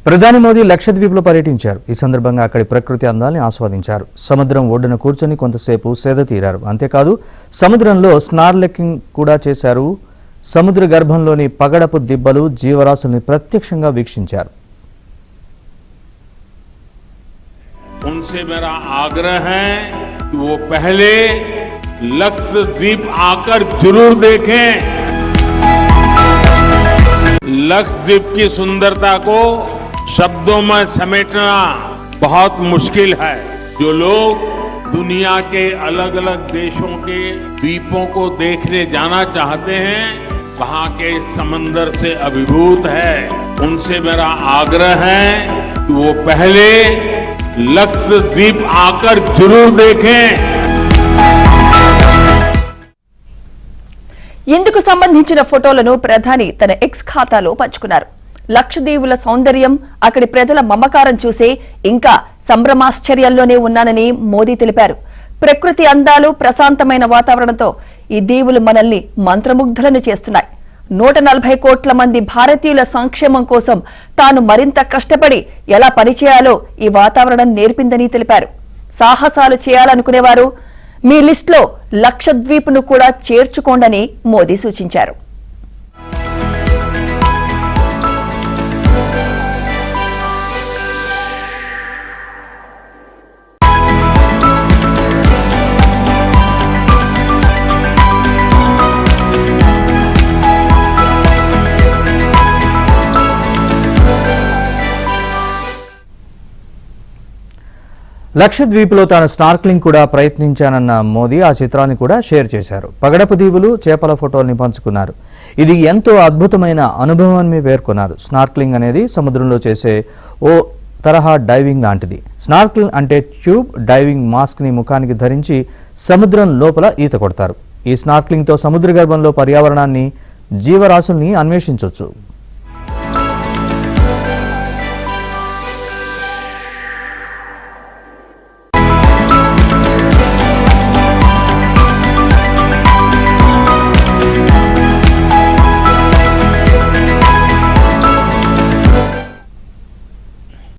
ప్రధాని మోదీ లక్షద్వీప్లో పర్యటించారు. ఈ సందర్భంగా అక్కడి ప్రకృతి అందాల్ని ఆస్వాదించారు. సముద్రం ఒడ్డున కూర్చొని కొంతసేపు సేద తీరారు. అంతేకాదు సముద్రంలో స్నార్కెలింగ్ కూడా చేశారు. సముద్ర గర్భంలోని పగడపు దిబ్బలు, జీవరాశుల్ని ప్రత్యక్షంగా వీక్షించారు. उनसे मेरा आग्रह है कि वो पहले लक्षद्वीप आकर जरूर देखें। लक्षद्वीप की सुंदरता को शब्दों में समेटना बहुत मुश्किल है। जो लोग दुनिया के अलग अलग देशों के द्वीपों को देखने जाना चाहते हैं, वहां के समंदर से अभिभूत है। उनसे मेरा आग्रह है कि वो पहले लक्षद्वीप आकर जरूर देखें। ఇందుకు సంబంధించిన ఫోటోలను ప్రధాని తన ఎక్స్ ఖాతాలో పంచుకున్నారు. లక్షద్వీపుల సౌందర్యం, అక్కడి ప్రజల మమకారం చూసే ఇంకా సంభ్రమాశ్చర్యాల్లోనే ఉన్నానని మోదీ తెలిపారు. ప్రకృతి అందాలు, ప్రశాంతమైన వాతావరణంతో ఈ దీవులు మనల్ని మంత్రముగ్ధులను చేస్తున్నాయి. 140 కోట్ల మంది భారతీయుల సంక్షేమం కోసం తాను మరింత కష్టపడి ఎలా పనిచేయాలో ఈ వాతావరణం నేర్పిందని తెలిపారు. సాహసాలు చేయాలనుకునేవారు మీ లిస్టులో లక్షద్వీప్ను కూడా చేర్చుకోండని మోదీ సూచించారు. లక్షద్వీప్లో తాను స్నార్క్లింగ్ కూడా ప్రయత్నించానన్న మోదీ ఆ చిత్రాన్ని కూడా షేర్ చేశారు. పగడపు దీవులు, చేపల ఫోటోల్ని పంచుకున్నారు. ఇది ఎంతో అద్భుతమైన అనుభవం అని పేర్కొన్నారు. స్నార్క్లింగ్ అనేది సముద్రంలో చేసే ఓ తరహా డైవింగ్ లాంటిది. స్నార్క్లింగ్ అంటే ట్యూబ్ డైవింగ్ మాస్క్ని ముఖానికి ధరించి సముద్రం లోపల ఈత కొడతారు. ఈ స్నార్క్లింగ్తో సముద్ర గర్భంలో పర్యావరణాన్ని, జీవరాశుల్ని అన్వేషించవచ్చు.